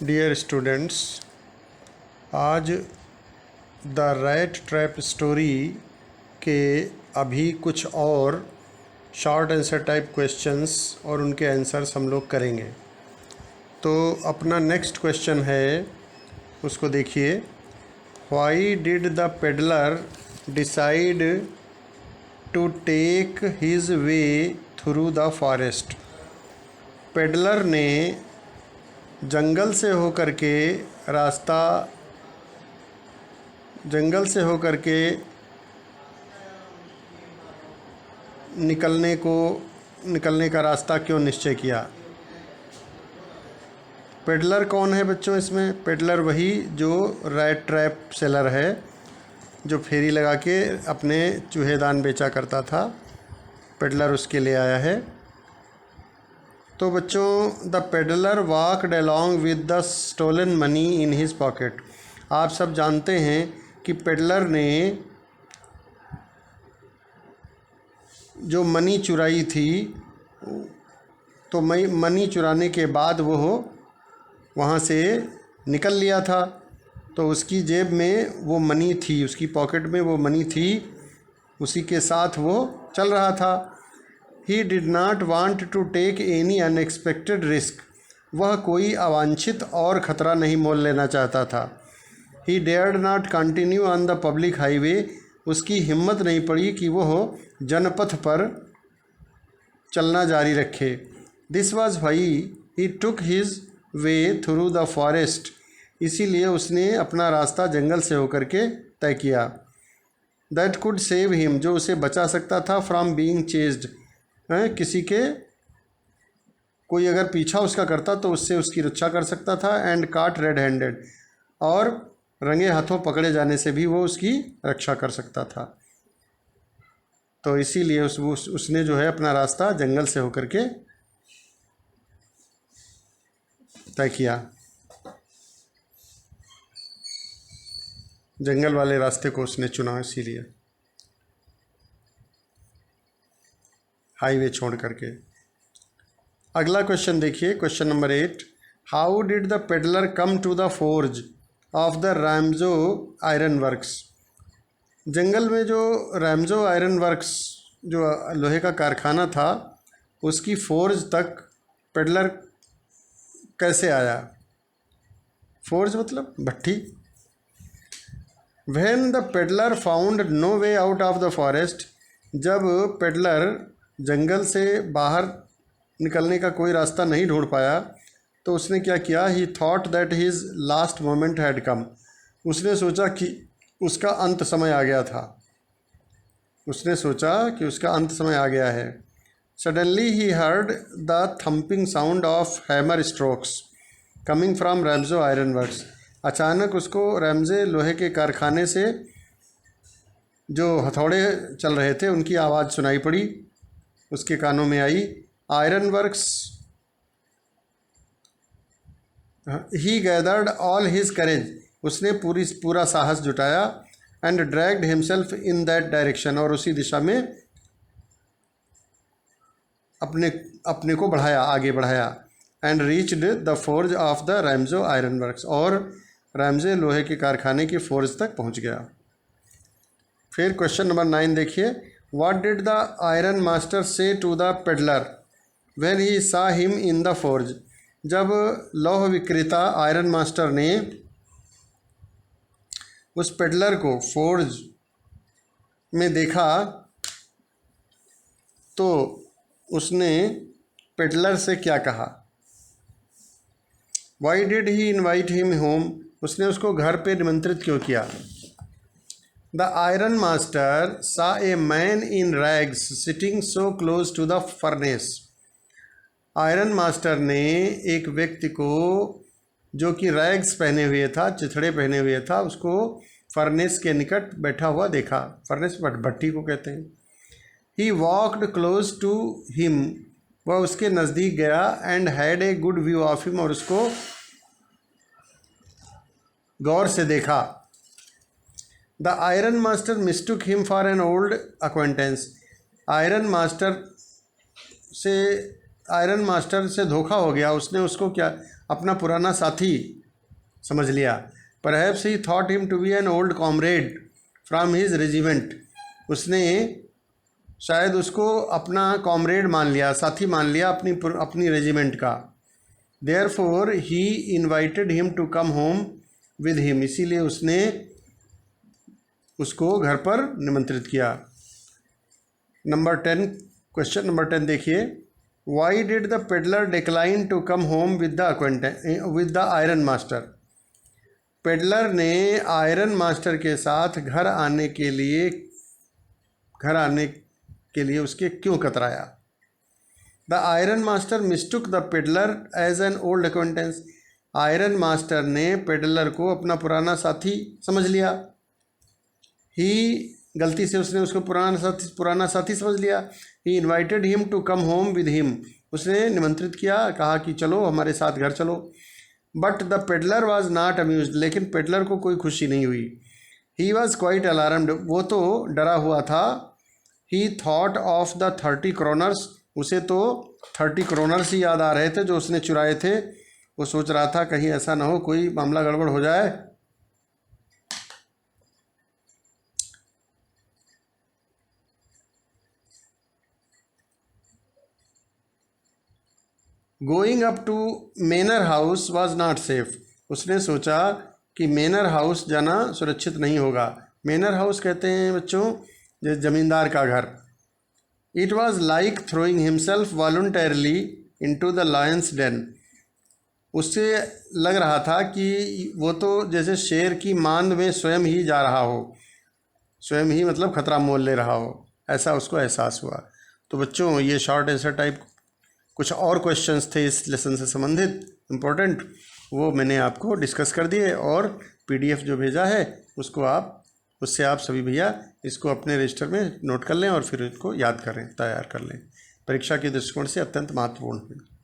Dear students, आज the rat trap story के अभी कुछ और शॉर्ट आंसर टाइप क्वेश्चंस और उनके आंसर्स हम लोग करेंगे। तो अपना नेक्स्ट क्वेश्चन है, उसको देखिए। Why did the peddler decide to take his way through the forest? Peddler ने जंगल से होकर के निकलने का रास्ता क्यों निश्चय किया? पेडलर कौन है बच्चों इसमें? पेडलर वही जो रैट ट्रैप सेलर है, जो फेरी लगा के अपने चूहेदान बेचा करता था। पेडलर उसके लिए आया है। तो बच्चों, the peddler walked along with the stolen money in his pocket. आप सब जानते हैं कि पेडलर ने जो मनी चुराई थी, तो मनी चुराने के बाद वो वहाँ से निकल लिया था। तो उसकी जेब में वो मनी थी, उसकी पॉकेट में वो मनी थी, उसी के साथ वो चल रहा था। He did not want to take any unexpected risk. वह कोई अवांछित और ख़तरा नहीं मोल लेना चाहता था। He dared not continue on the public highway. उसकी हिम्मत नहीं पड़ी कि वह जनपथ पर चलना जारी रखे। This was why he took his way through the forest. इसीलिए उसने अपना रास्ता जंगल से होकर के तय किया। That could save him, जो उसे बचा सकता था, from being chased. किसी के कोई अगर पीछा उसका करता तो उससे उसकी रक्षा कर सकता था। एंड काट रेड हैंडेड, और रंगे हाथों पकड़े जाने से भी वो उसकी रक्षा कर सकता था। तो इसीलिए उसने जो है अपना रास्ता जंगल से होकर के तय किया। जंगल वाले रास्ते को उसने चुना, इसीलिए हाईवे छोड़ करके। अगला क्वेश्चन देखिए, question number 8। How did the peddler come to the forge of the Ramsjo iron works? जंगल में जो रैमजो आयरन वर्क्स, जो लोहे का कारखाना था, उसकी फोर्ज तक पेडलर कैसे आया? फोर्ज मतलब भट्ठी। When the peddler found no way out of the forest, जब पेडलर जंगल से बाहर निकलने का कोई रास्ता नहीं ढूंढ पाया, तो उसने क्या किया? ही thought that his last moment had come. उसने सोचा कि उसका अंत समय आ गया था। उसने सोचा कि उसका अंत समय आ गया है। Suddenly he heard the thumping sound of hammer strokes coming from Ramsjo iron works. अचानक उसको रैमजे लोहे के कारखाने से जो हथौड़े चल रहे थे, उनकी आवाज़ सुनाई पड़ी, उसके कानों में आई। Iron works, he gathered all his courage, उसने पूरा साहस जुटाया। And dragged himself in that direction, और उसी दिशा में अपने को आगे बढ़ाया। And reached the forge of the Ramsjo iron works, और रैमजे लोहे के कारखाने की फोर्ज तक पहुंच गया। फिर क्वेश्चन नंबर 9 देखिए। What did the iron master say to the peddler when he saw him in the forge? जब लौह विक्रेता आयरन मास्टर ने उस पेडलर को फोर्ज में देखा, तो उसने पेडलर से क्या कहा? Why did he invite him home? उसने उसको घर पे निमंत्रित क्यों किया? The iron master saw a man in rags sitting so close to the furnace. Iron master ने एक व्यक्ति को, जो कि रैग्स पहने हुए था, चिथड़े पहने हुए था, उसको फर्नेस के निकट बैठा हुआ देखा। फर्नेस भट्टी को कहते हैं। He walked close to him, वह उसके नज़दीक गया। And had a good view of him, और उसको गौर से देखा। The iron master mistook him for an old acquaintance. Iron master से धोखा हो गया। उसने उसको क्या अपना पुराना साथी समझ लिया। Perhaps he thought him to be an old comrade from his regiment, उसने शायद उसको अपना कॉमरेड मान लिया, साथी मान लिया अपनी रेजिमेंट का। Therefore he invited him to come home with him, इसीलिए उसने उसको घर पर निमंत्रित किया। नंबर 10, क्वेश्चन नंबर 10 देखिए, why did the peddler decline to come home with the iron master. Peddler ने आयरन मास्टर के साथ घर आने के लिए उसके क्यों कतराया। The iron master mistook the peddler as an old acquaintance, iron master ने पेडलर को अपना पुराना साथी समझ लिया। ही, गलती से उसने उसको पुराना साथी समझ लिया। He invited him to come home with him, उसने निमंत्रित किया, कहा कि चलो हमारे साथ घर चलो। But the peddler was not amused, लेकिन पेडलर को कोई खुशी नहीं हुई। ही वॉज क्वाइट अलार्म्ड, वो तो डरा हुआ था। ही थॉट ऑफ द 30 क्रोनर्स, उसे तो 30 क्रोनर्स ही याद आ रहे थे जो उसने चुराए थे। वो सोच रहा था कहीं ऐसा ना हो कोई मामला गड़बड़ हो जाए। Going up to manor house was not safe, उसने सोचा कि मेनर हाउस जाना सुरक्षित नहीं होगा। मेनर हाउस कहते हैं बच्चों जैसे जमींदार का घर। It was like throwing himself voluntarily into the lion's den, उससे लग रहा था कि वो तो जैसे शेर की मांद में स्वयं ही जा रहा हो, स्वयं ही मतलब खतरा मोल ले रहा हो, ऐसा उसको एहसास हुआ। तो बच्चों ये शॉर्ट आंसर टाइप कुछ और क्वेश्चंस थे इस लेसन से संबंधित इम्पोर्टेंट, वो मैंने आपको डिस्कस कर दिए और पीडीएफ जो भेजा है उससे आप सभी भैया इसको अपने रजिस्टर में नोट कर लें और फिर इसको याद करें, तैयार कर लें। परीक्षा के दृष्टिकोण से अत्यंत महत्वपूर्ण है।